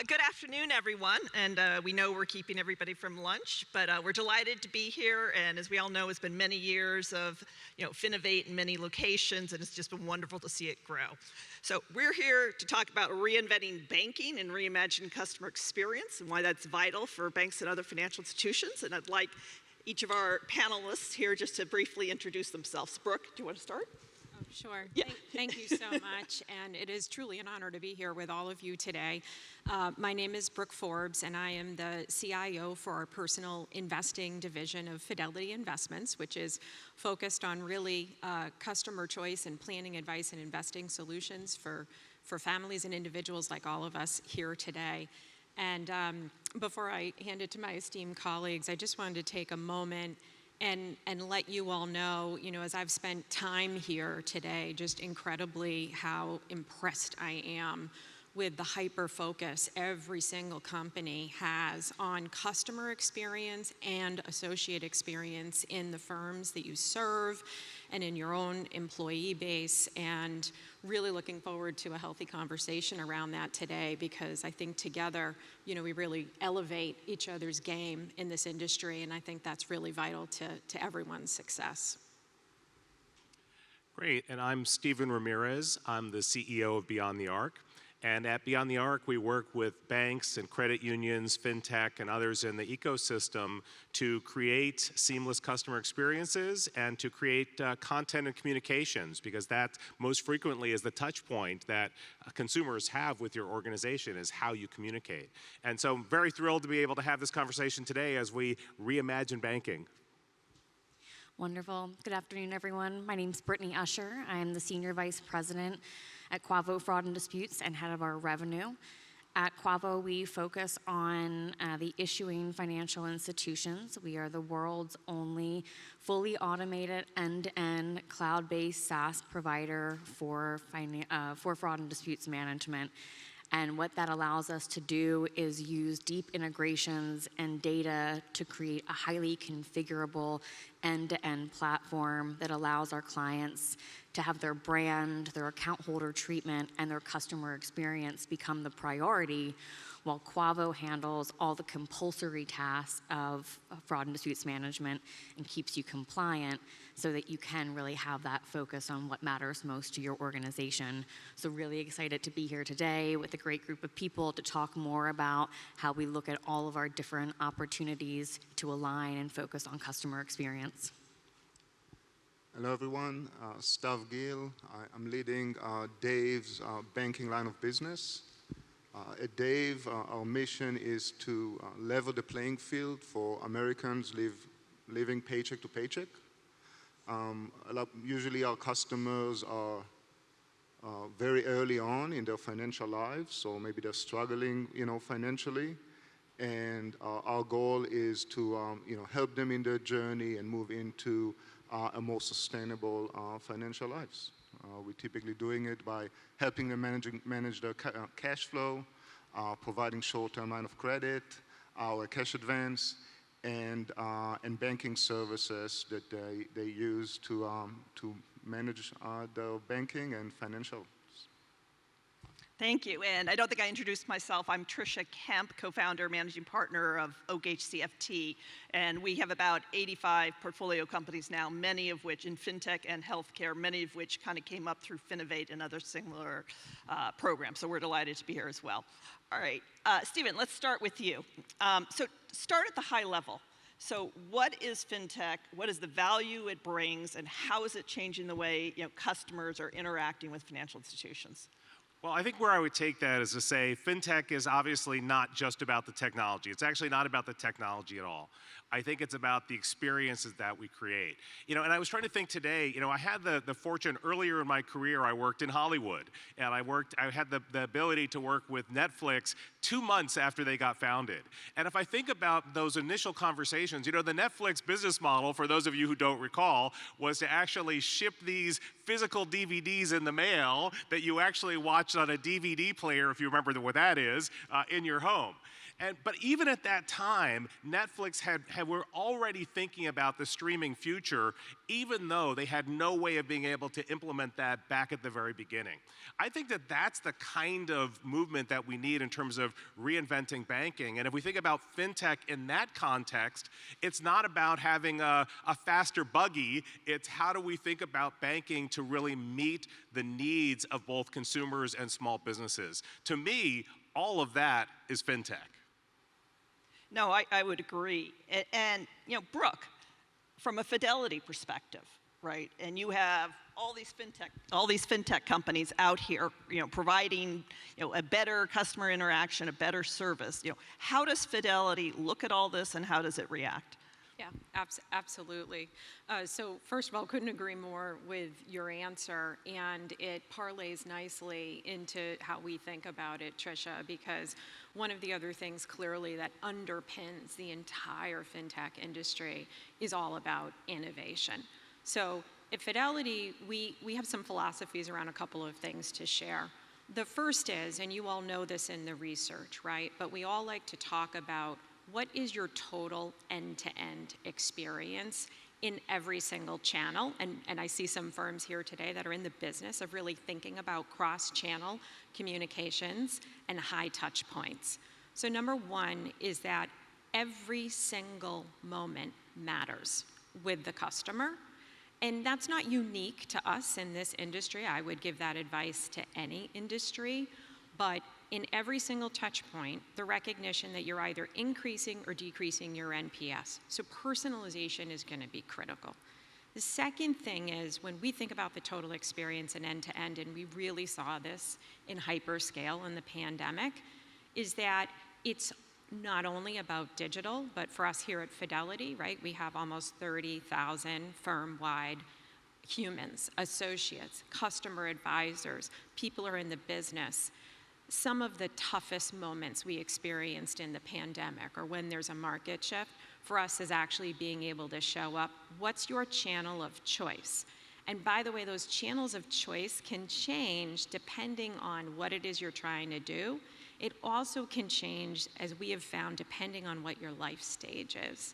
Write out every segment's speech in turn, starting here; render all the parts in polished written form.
Good afternoon, everyone. And we know we're keeping everybody from lunch, but we're delighted to be here. And as we all know, it's been many years of Finovate in many locations, and it's just been wonderful to see it grow. So we're here to talk about reinventing banking and reimagining customer experience and why that's vital for banks and other financial institutions. And I'd like each of our panelists here just to briefly introduce themselves. Brooke, do you want to start? Oh, sure. Yeah. Thank you so much. And it is truly an honor to be here with all of you today. My name is Brooke Forbes, and I am the CIO for our personal investing division of Fidelity Investments, which is focused on really customer choice and planning advice and investing solutions for families and individuals like all of us here today. And before I hand it to my esteemed colleagues, I just wanted to take a moment and let you all know, as I've spent time here today, just incredibly how impressed I am with the hyper focus every single company has on customer experience and associate experience in the firms that you serve and in your own employee base, and really looking forward to a healthy conversation around that today, because I think together, we really elevate each other's game in this industry, and I think that's really vital to everyone's success. Great, and I'm Stephen Ramirez. I'm the CEO of Beyond the Arc. And at Beyond the Arc, we work with banks and credit unions, fintech, and others in the ecosystem to create seamless customer experiences and to create content and communications, because that most frequently is the touch point that consumers have with your organization, is how you communicate. And so I'm very thrilled to be able to have this conversation today as we reimagine banking. Wonderful. Good afternoon, everyone. My name is Brittany Usher. I am the Senior Vice President at Quavo Fraud and Disputes and head of our revenue. At Quavo, we focus on the issuing financial institutions. We are the world's only fully automated end-to-end cloud-based SaaS provider for fraud and disputes management. And what that allows us to do is use deep integrations and data to create a highly configurable end-to-end platform that allows our clients to have their brand, their account holder treatment, and their customer experience become the priority, while Quavo handles all the compulsory tasks of fraud and disputes management and keeps you compliant so that you can really have that focus on what matters most to your organization. So really excited to be here today with a great group of people to talk more about how we look at all of our different opportunities to align and focus on customer experience. Hello, everyone. Stav Gill. I'm leading Dave's banking line of business. At Dave, our mission is to level the playing field for Americans living paycheck to paycheck. Usually our customers are very early on in their financial lives, so maybe they're struggling, financially. And our goal is to, help them in their journey and move into a more sustainable financial lives. We're typically doing it by helping them manage their cash flow, providing short-term line of credit, our cash advance, and banking services that they use to manage their banking and financial. Thank you. And I don't think I introduced myself. I'm Tricia Kemp, co-founder, managing partner of Oak HCFT. And we have about 85 portfolio companies now, many of which in fintech and healthcare, many of which kind of came up through Finovate and other similar programs. So we're delighted to be here as well. All right, Stephen, let's start with you. So start at the high level. So what is fintech? What is the value it brings? And how is it changing the way customers are interacting with financial institutions? Well, I think where I would take that is to say fintech is obviously not just about the technology. It's actually not about the technology at all. I think it's about the experiences that we create. And I was trying to think today, I had the fortune earlier in my career, I worked in Hollywood. And I had the ability to work with Netflix 2 months after they got founded. And if I think about those initial conversations, the Netflix business model, for those of you who don't recall, was to actually ship these physical DVDs in the mail that you actually watched on a DVD player, if you remember what that is, in your home. But even at that time, Netflix were already thinking about the streaming future, even though they had no way of being able to implement that back at the very beginning. I think that that's the kind of movement that we need in terms of reinventing banking. And if we think about fintech in that context, it's not about having a faster buggy. It's how do we think about banking to really meet the needs of both consumers and small businesses. To me, all of that is fintech. No, I would agree. And you know, Brooke, from a Fidelity perspective, right? And you have all these fintech companies out here, you know, providing, you know, a better customer interaction, a better service. You know, how does Fidelity look at all this, and how does it react? Yeah, absolutely. So first of all, couldn't agree more with your answer, and it parlays nicely into how we think about it, Tricia, because one of the other things clearly that underpins the entire fintech industry is all about innovation. So at Fidelity, we have some philosophies around a couple of things to share. The first is, and you all know this in the research, right, but we all like to talk about what is your total end-to-end experience in every single channel? And I see some firms here today that are in the business of really thinking about cross-channel communications and high touch points. So number one is that every single moment matters with the customer. And that's not unique to us in this industry. I would give that advice to any industry. But in every single touch point, the recognition that you're either increasing or decreasing your NPS. So personalization is going to be critical. The second thing is when we think about the total experience and end-to-end, and we really saw this in hyperscale in the pandemic, is that it's not only about digital, but for us here at Fidelity, right, we have almost 30,000 firm-wide humans, associates, customer advisors, people are in the business. Some of the toughest moments we experienced in the pandemic or when there's a market shift for us is actually being able to show up. What's your channel of choice? And by the way, those channels of choice can change depending on what it is you're trying to do. It also can change, as we have found, depending on what your life stage is.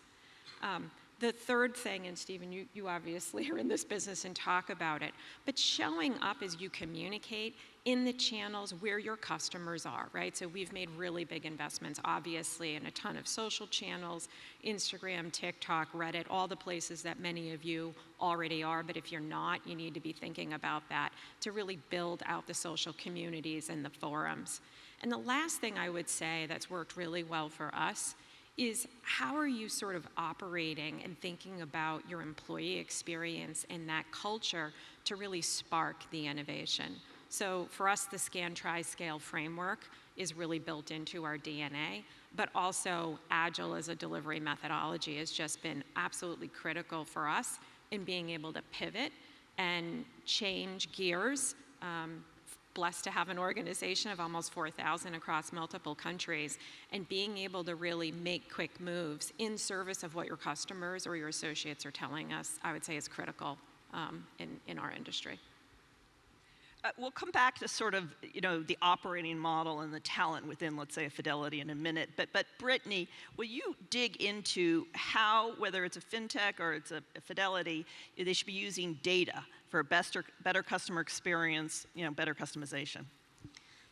The third thing, and Stephen, you obviously are in this business and talk about it, but showing up as you communicate in the channels where your customers are, right? So we've made really big investments, obviously, in a ton of social channels, Instagram, TikTok, Reddit, all the places that many of you already are, but if you're not, you need to be thinking about that to really build out the social communities and the forums. And the last thing I would say that's worked really well for us is how are you sort of operating and thinking about your employee experience and that culture to really spark the innovation? So for us, the Scan, Try, Scale framework is really built into our DNA, but also Agile as a delivery methodology has just been absolutely critical for us in being able to pivot and change gears. Blessed to have an organization of almost 4,000 across multiple countries, and being able to really make quick moves in service of what your customers or your associates are telling us, I would say is critical in our industry. We'll come back to sort of, you know, the operating model and the talent within, let's say, a Fidelity in a minute. But Brittany, will you dig into how, whether it's a fintech or it's a Fidelity, they should be using data for a better customer experience, you know, better customization?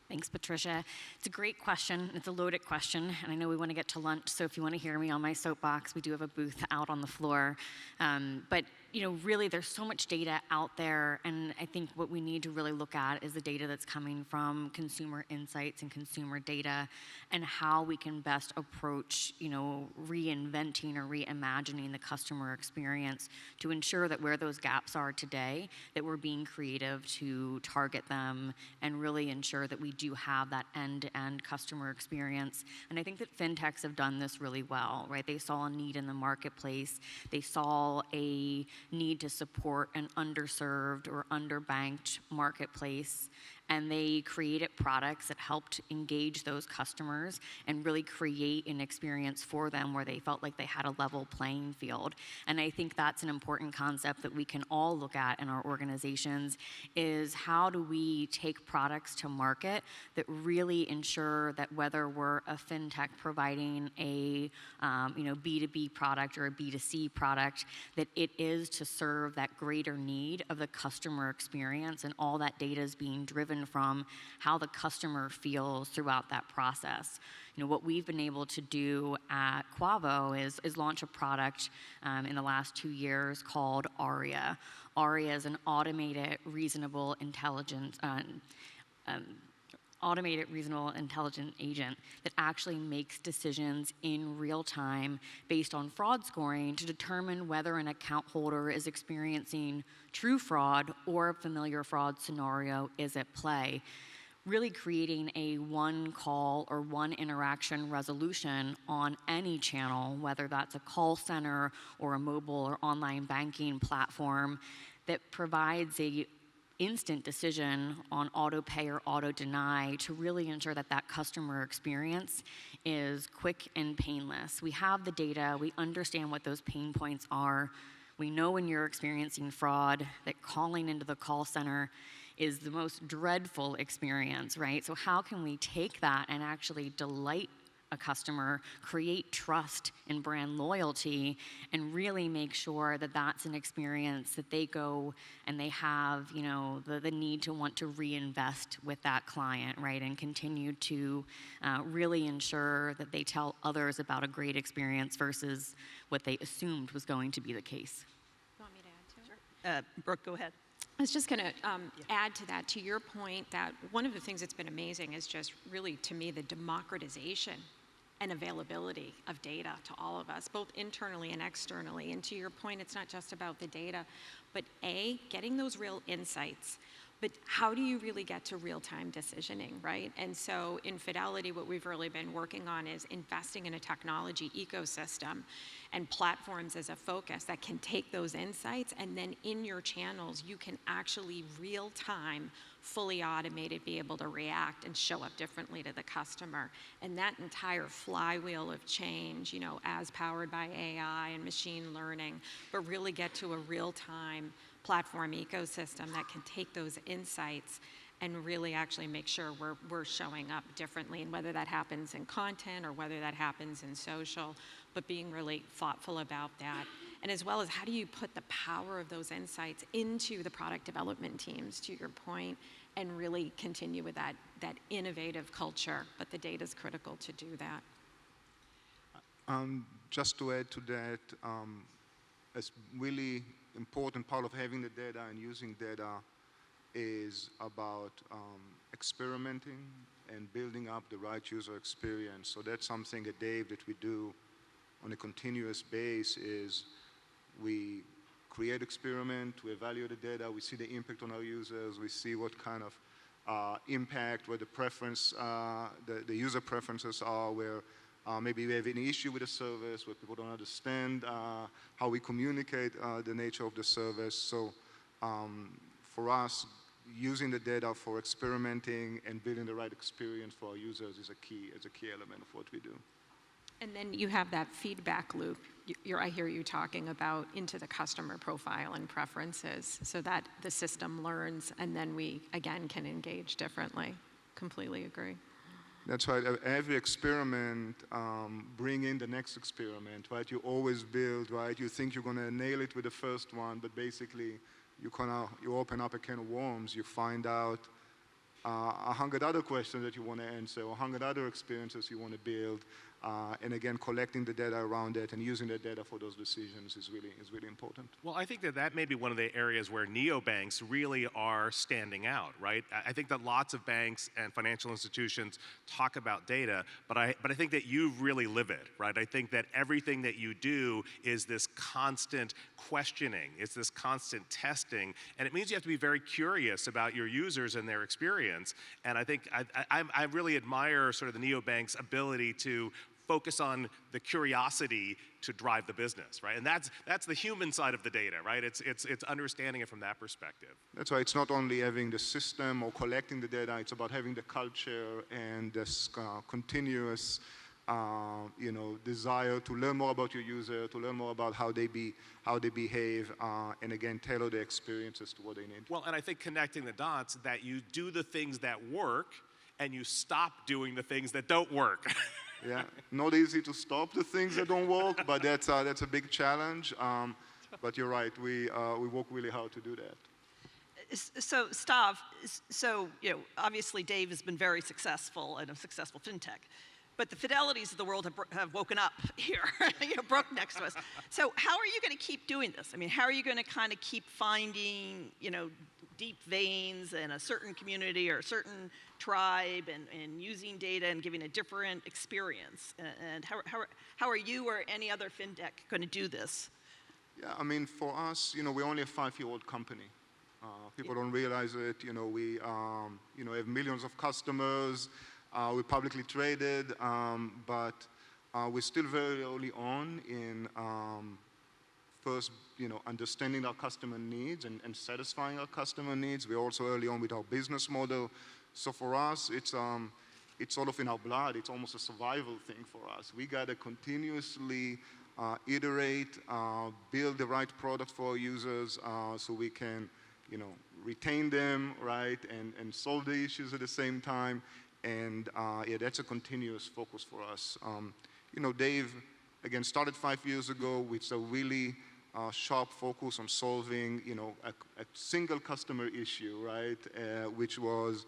Thanks, Patricia. It's a great question. It's a loaded question, and I know we want to get to lunch, so if you want to hear me on my soapbox, we do have a booth out on the floor. But you know, really, there's so much data out there, and I think what we need to really look at is the data that's coming from consumer insights and consumer data, and how we can best approach, you know, reinventing or reimagining the customer experience to ensure that where those gaps are today, that we're being creative to target them and really ensure that we do have that end-to-end customer experience. And I think that fintechs have done this really well, right? They saw a need in the marketplace. They saw a need to support an underserved or underbanked marketplace, and they created products that helped engage those customers and really create an experience for them where they felt like they had a level playing field. And I think that's an important concept that we can all look at in our organizations, is how do we take products to market that really ensure that whether we're a fintech providing a B2B product or a B2C product, that it is to serve that greater need of the customer experience, and all that data is being driven from how the customer feels throughout that process. What we've been able to do at Quavo is launch a product in the last 2 years called Aria. Aria is an automated reasonable intelligent agent that actually makes decisions in real time based on fraud scoring to determine whether an account holder is experiencing true fraud or a familiar fraud scenario is at play. Really creating a one call or one interaction resolution on any channel, whether that's a call center or a mobile or online banking platform, that provides a instant decision on auto pay or auto deny to really ensure that that customer experience is quick and painless. We have the data, we understand what those pain points are. We know when you're experiencing fraud that calling into the call center is the most dreadful experience, right? So how can we take that and actually delight a customer, create trust and brand loyalty, and really make sure that that's an experience that they go and they have, the need to want to reinvest with that client, right? And continue to really ensure that they tell others about a great experience versus what they assumed was going to be the case. You want me to add to it? Brooke, go ahead. I was just going to add to that, to your point, that one of the things that's been amazing is just really, to me, the democratization and availability of data to all of us, both internally and externally. And to your point, it's not just about the data, but getting those real insights. But how do you really get to real-time decisioning, right? And so in Fidelity, what we've really been working on is investing in a technology ecosystem and platforms as a focus that can take those insights, and then in your channels, you can actually real-time, fully automated, be able to react and show up differently to the customer. And that entire flywheel of change, as powered by AI and machine learning, but really get to a real-time platform ecosystem that can take those insights and really actually make sure we're showing up differently, and whether that happens in content or whether that happens in social, but being really thoughtful about that. And as well as, how do you put the power of those insights into the product development teams, to your point, and really continue with that innovative culture, but the data is critical to do that. Just to add to that, a really important part of having the data and using data is about experimenting and building up the right user experience. So that's something at Dave that we do on a continuous basis. Is we create experiment, we evaluate the data, we see the impact on our users, we see what kind of impact, where the preference, the user preferences are, where maybe we have an issue with the service, where people don't understand how we communicate the nature of the service. So for us, using the data for experimenting and building the right experience for our users is a key element of what we do. And then you have that feedback loop. I hear you talking about into the customer profile and preferences, so that the system learns, and then we, again, can engage differently. Completely agree. That's right. Every experiment bring in the next experiment, right? You always build, right? You think you're going to nail it with the first one, but basically you open up a can of worms. You find out 100 other questions that you want to answer, or 100 other experiences you want to build. And again, collecting the data around it and using the data for those decisions is really important. Well, I think that may be one of the areas where neobanks really are standing out, right? I think that lots of banks and financial institutions talk about data, but I think that you really live it, right? I think that everything that you do is this constant questioning, it's this constant testing, and it means you have to be very curious about your users and their experience. And I think I really admire sort of the neobanks' ability to focus on the curiosity to drive the business, right? And that's the human side of the data, right? It's understanding it from that perspective. That's why it's not only having the system or collecting the data, it's about having the culture and this continuous desire to learn more about your user, to learn more about how they behave, and again, tailor the experiences to what they need. Well, and I think connecting the dots, that you do the things that work and you stop doing the things that don't work. Yeah, not easy to stop the things that don't work, but that's a big challenge. But you're right, we work really hard to do that. So, Stav, obviously Dave has been very successful and a successful fintech, but the Fidelities of the world have woken up here, Brooke next to us. So how are you going to keep doing this? I mean, how are you going to kind of keep finding, deep veins in a certain community or a certain tribe and using data and giving a different experience? And how are you or any other fintech going to do this? Yeah, I mean, for us, we're only a 5-year-old company. People don't realize it. We have millions of customers. We're publicly traded, but we're still very early on in first, understanding our customer needs and satisfying our customer needs. We're also early on with our business model. So for us, it's sort of in our blood. It's almost a survival thing for us. We got to continuously iterate, build the right product for our users so we can, retain them, right, and solve the issues at the same time. And yeah, that's a continuous focus for us. Dave, again, started 5 years ago with a really sharp focus on solving, a single customer issue, right, which was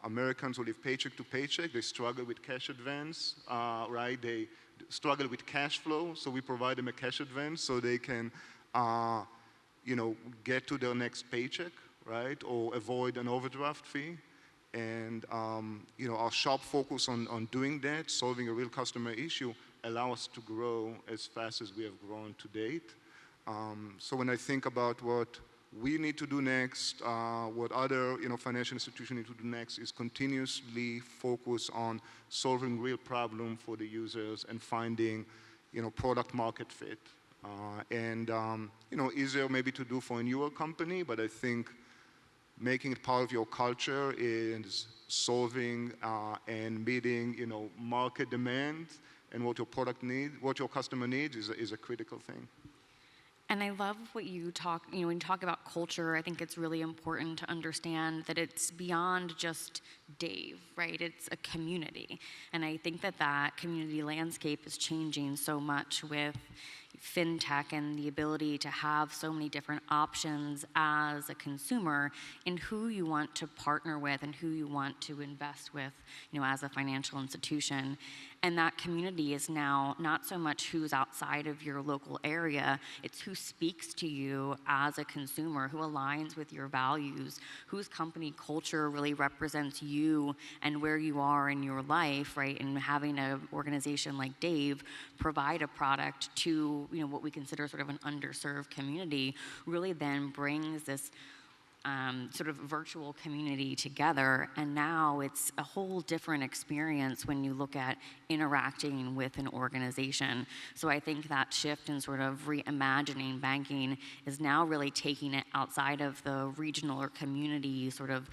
Americans who live paycheck to paycheck. They struggle with cash advance, right? They struggle with cash flow, so we provide them a cash advance so they can, get to their next paycheck, right, or avoid an overdraft fee. And our sharp focus on doing that, solving a real customer issue, allow us to grow as fast as we have grown to date. So when I think about what we need to do next, what other financial institutions need to do next, is continuously focus on solving real problem for the users and finding product market fit. Easier maybe to do for a newer company, but I think making it part of your culture is solving and meeting, market demand and what your product needs, what your customer needs is a critical thing. And I love what you talk, when you talk about culture, I think it's really important to understand that it's beyond just Dave, right? It's a community. And I think that community landscape is changing so much with fintech and the ability to have so many different options as a consumer in who you want to partner with and who you want to invest with, as a financial institution. And that community is now not so much who's outside of your local area, it's who speaks to you as a consumer, who aligns with your values, whose company culture really represents you and where you are in your life, right? And having an organization like Dave provide a product to, what we consider sort of an underserved community really then brings this sort of virtual community together, and now it's a whole different experience when you look at interacting with an organization. So I think that shift in sort of reimagining banking is now really taking it outside of the regional or community sort of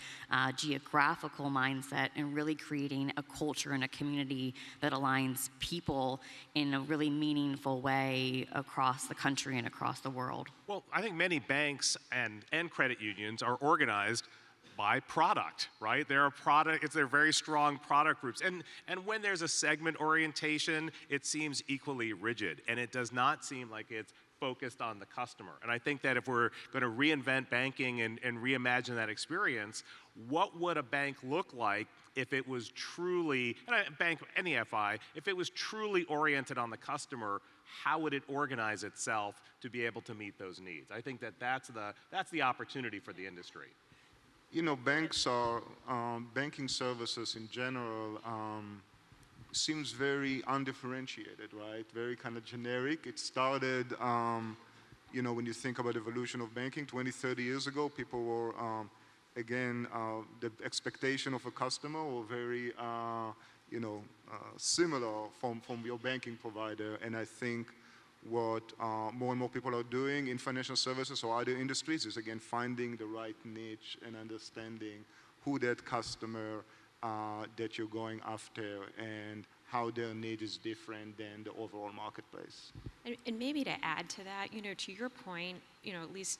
geographical mindset and really creating a culture and a community that aligns people in a really meaningful way across the country and across the world. Well, I think many banks and credit unions are organized by product, right? They're very strong product groups. And when there's a segment orientation, it seems equally rigid, and it does not seem like it's focused on the customer. And I think that if we're going to reinvent banking and reimagine that experience, what would a bank look like if it was truly, any FI, if it was truly oriented on the customer? How would it organize itself to be able to meet those needs? I think that's the opportunity for the industry. Banks are, banking services in general seems very undifferentiated, right? Very kind of generic. It started, when you think about evolution of banking 20, 30 years ago, people were, the expectation of a customer were very, similar from your banking provider. And I think what more and more people are doing in financial services or other industries is, again, finding the right niche and understanding who that customer that you're going after and how their need is different than the overall marketplace. And maybe to add to that, to your point, at least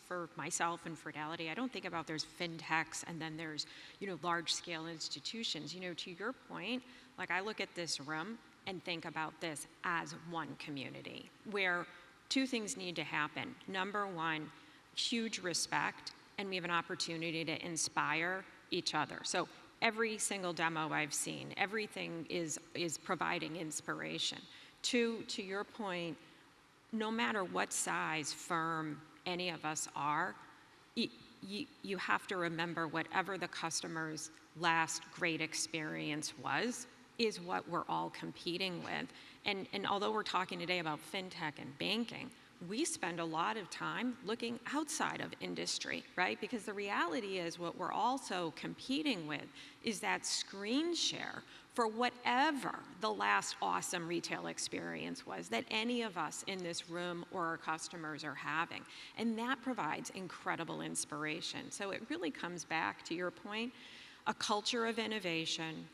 for myself and Fidelity, I don't think about there's fintechs and then there's, large scale institutions. To your point, like I look at this room and think about this as one community where two things need to happen. Number one, huge respect, and we have an opportunity to inspire each other. So every single demo I've seen, everything is providing inspiration. Two, to your point, no matter what size firm any of us are, you have to remember whatever the customer's last great experience was is what we're all competing with. And although we're talking today about fintech and banking, we spend a lot of time looking outside of industry, right? Because the reality is what we're also competing with is that screen share for whatever the last awesome retail experience was that any of us in this room or our customers are having. And that provides incredible inspiration. So it really comes back to your point, a culture of innovation,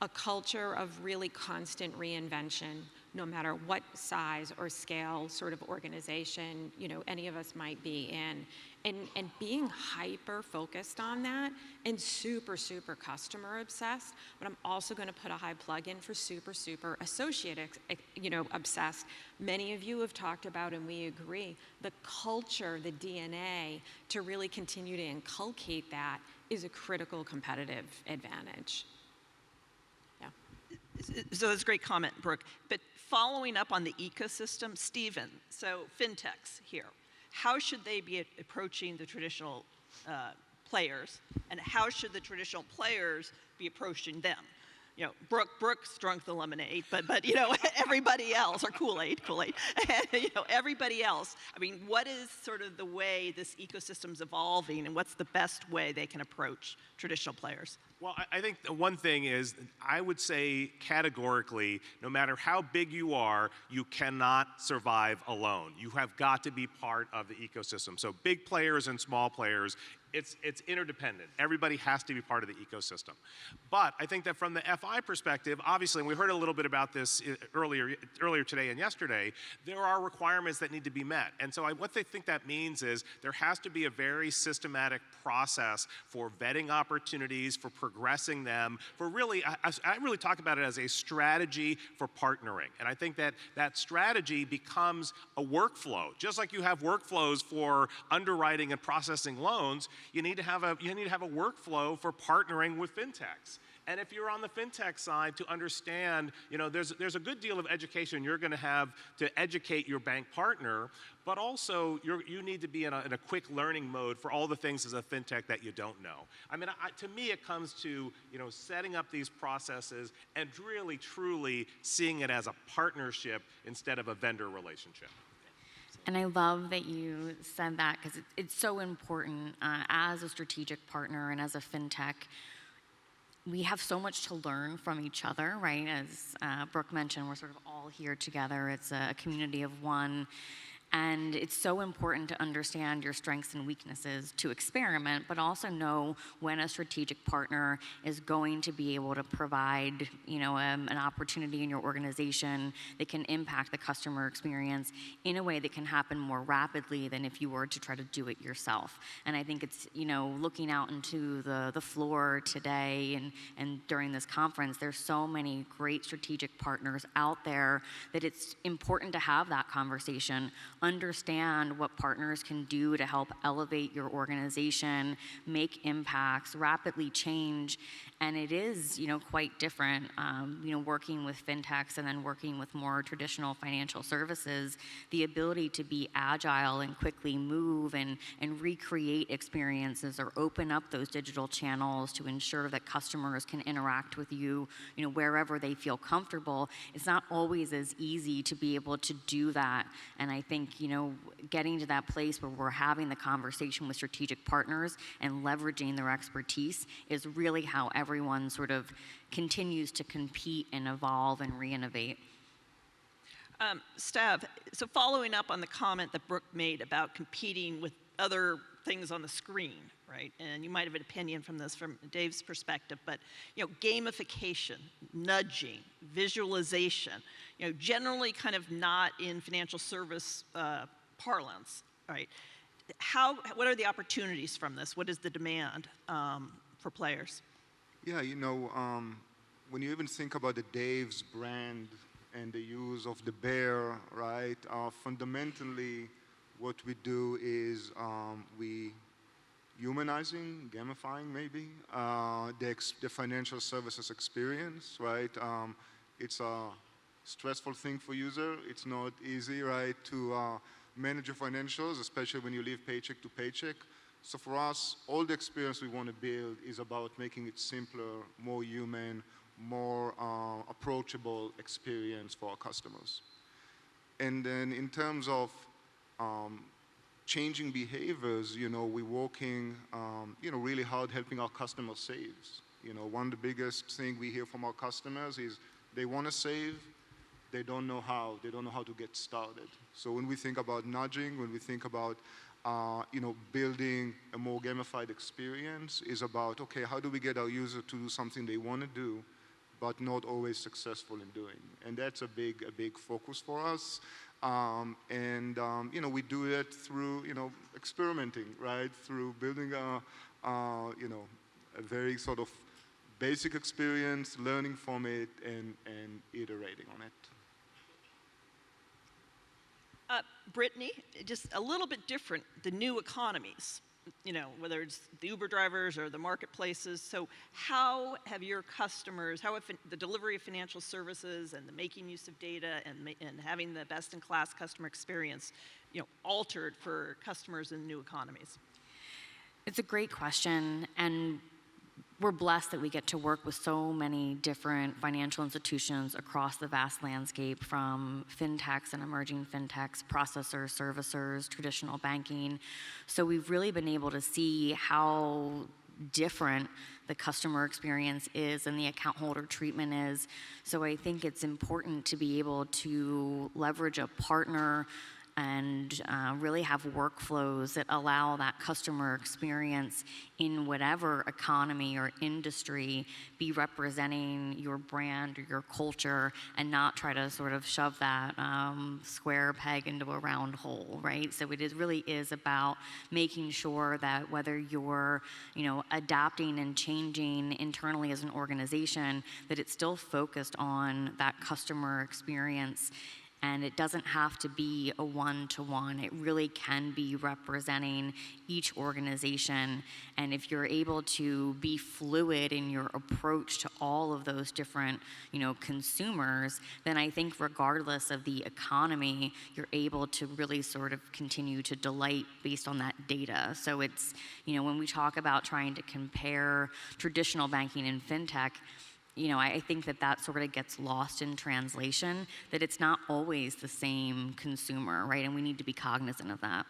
a culture of really constant reinvention, no matter what size or scale sort of organization, any of us might be in. And being hyper focused on that and super, super customer obsessed, but I'm also gonna put a high plug in for super, super associate, obsessed. Many of you have talked about, and we agree, the culture, the DNA, to really continue to inculcate that is a critical competitive advantage. So that's a great comment, Brooke. But following up on the ecosystem, Stephen, so fintechs here, how should they be approaching the traditional players, and how should the traditional players be approaching them? Brooke's drunk the lemonade, but everybody else, or Kool-Aid, everybody else. I mean, what is sort of the way this ecosystem's evolving, and what's the best way they can approach traditional players? Well, I think the one thing is, I would say categorically, no matter how big you are, you cannot survive alone. You have got to be part of the ecosystem. So big players and small players, it's interdependent. Everybody has to be part of the ecosystem. But I think that from the FI perspective, obviously, and we heard a little bit about this earlier today and yesterday, there are requirements that need to be met. And so what they think that means is there has to be a very systematic process for vetting opportunities, for progressing them, for really, I really talk about it as a strategy for partnering. And I think that that strategy becomes a workflow. Just like you have workflows for underwriting and processing loans, you need to have a workflow for partnering with fintechs. And if you're on the fintech side, to understand, there's a good deal of education you're going to have to educate your bank partner, but also you need to be in a quick learning mode for all the things as a fintech that you don't know. I mean, to me, it comes to setting up these processes and really, truly seeing it as a partnership instead of a vendor relationship. And I love that you said that, because it's so important as a strategic partner and as a fintech. We have so much to learn from each other, right? As Brooke mentioned, we're sort of all here together. It's a community of one. And it's so important to understand your strengths and weaknesses, to experiment, but also know when a strategic partner is going to be able to provide, an opportunity in your organization that can impact the customer experience in a way that can happen more rapidly than if you were to try to do it yourself. And I think it's, looking out into the floor today and during this conference, there's so many great strategic partners out there that it's important to have that conversation. Understand what partners can do to help elevate your organization, make impacts, rapidly change. And it is, quite different, working with fintechs and then working with more traditional financial services. The ability to be agile and quickly move and recreate experiences or open up those digital channels to ensure that customers can interact with you, wherever they feel comfortable. It's not always as easy to be able to do that. And I think think, getting to that place where we're having the conversation with strategic partners and leveraging their expertise is really how everyone sort of continues to compete and evolve and re-innovate. Stav, so following up on the comment that Brooke made about competing with other things on the screen, right? And you might have an opinion from this from Dave's perspective, but gamification, nudging, visualization, generally kind of not in financial service parlance, right? What are the opportunities from this? What is the demand for players? Yeah, when you even think about the Dave's brand and the use of the bear, right? Fundamentally, what we do is we humanizing, gamifying maybe, the financial services experience, right? It's a stressful thing for user. It's not easy, right, to manage your financials, especially when you live paycheck to paycheck. So for us, all the experience we want to build is about making it simpler, more human, more approachable experience for our customers. And then in terms of changing behaviors, we're working, really hard helping our customers save. One of the biggest things we hear from our customers is they want to save, they don't know how. They don't know how to get started. So when we think about nudging, when we think about building a more gamified experience, is about, okay, how do we get our user to do something they want to do, but not always successful in doing? And that's a big focus for us. We do it through, experimenting, right? Through building a very sort of basic experience, learning from it, and iterating on it. Brittany, just a little bit different, the new economies, whether it's the Uber drivers or the marketplaces. So how have your customers, how have the delivery of financial services and the making use of data and having the best-in-class customer experience, altered for customers in new economies? It's a great question, and we're blessed that we get to work with so many different financial institutions across the vast landscape, from fintechs and emerging fintechs, processors, servicers, traditional banking. So we've really been able to see how different the customer experience is and the account holder treatment is. So I think it's important to be able to leverage a partner and really have workflows that allow that customer experience in whatever economy or industry be representing your brand or your culture, and not try to sort of shove that square peg into a round hole, right? So it really is about making sure that whether you're adapting and changing internally as an organization, that it's still focused on that customer experience. And it doesn't have to be a one-to-one. It really can be representing each organization. And if you're able to be fluid in your approach to all of those different, consumers, then I think regardless of the economy, you're able to really sort of continue to delight based on that data. So it's, when we talk about trying to compare traditional banking and fintech, I think that sort of gets lost in translation, that it's not always the same consumer, right? And we need to be cognizant of that.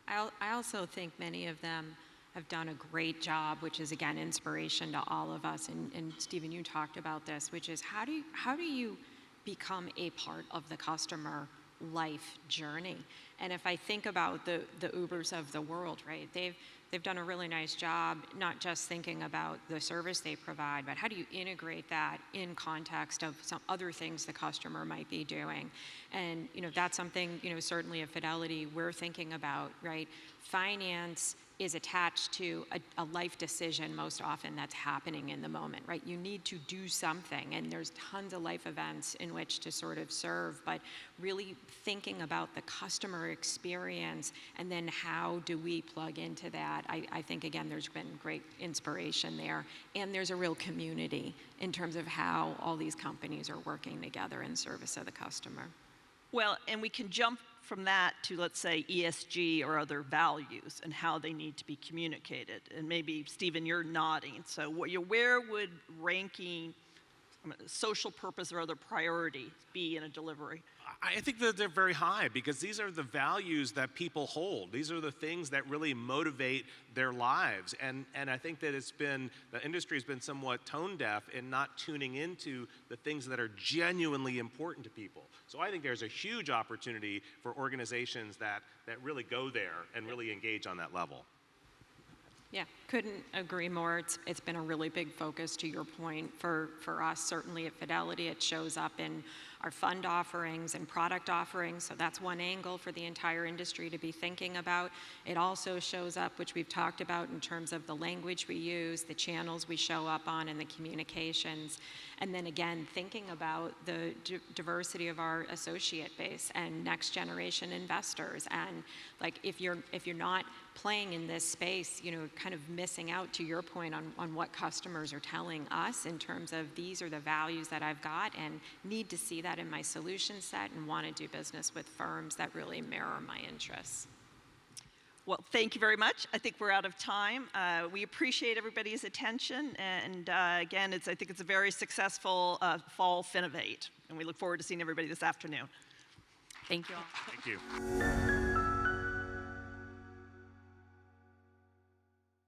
I also think many of them have done a great job, which is, again, inspiration to all of us. And Stephen, you talked about this, which is how do you become a part of the customer life journey? And if I think about the Ubers of the world, right, they've done a really nice job, not just thinking about the service they provide, but how do you integrate that in context of some other things the customer might be doing? And that's something certainly at Fidelity we're thinking about, right? Finance is attached to a life decision most often that's happening in the moment, right? You need to do something, and there's tons of life events in which to sort of serve, but really thinking about the customer experience and then how do we plug into that. I think, again, there's been great inspiration there, and there's a real community in terms of how all these companies are working together in service of the customer. Well, and we can jump from that to, let's say, ESG or other values and how they need to be communicated. And maybe, Stephen, you're nodding. So where would ranking social purpose or other priority be in a delivery? I think that they're very high because these are the values that people hold. These are the things that really motivate their lives. And I think that the industry has been somewhat tone deaf in not tuning into the things that are genuinely important to people. So I think there's a huge opportunity for organizations that really go there and really engage on that level. Yeah, couldn't agree more. It's been a really big focus, to your point, for us. Certainly at Fidelity, it shows up in our fund offerings and product offerings, so that's one angle for the entire industry to be thinking about. It also shows up, which we've talked about, in terms of the language we use, the channels we show up on, and the communications. And then again, thinking about the diversity of our associate base and next generation investors. And like, if you're not playing in this space, kind of missing out, to your point, on what customers are telling us in terms of these are the values that I've got and need to see that in my solution set and want to do business with firms that really mirror my interests. Well, thank you very much. I think we're out of time. We appreciate everybody's attention, and again, I think it's a very successful fall Finovate, and we look forward to seeing everybody this afternoon. Thank you all. Thank you.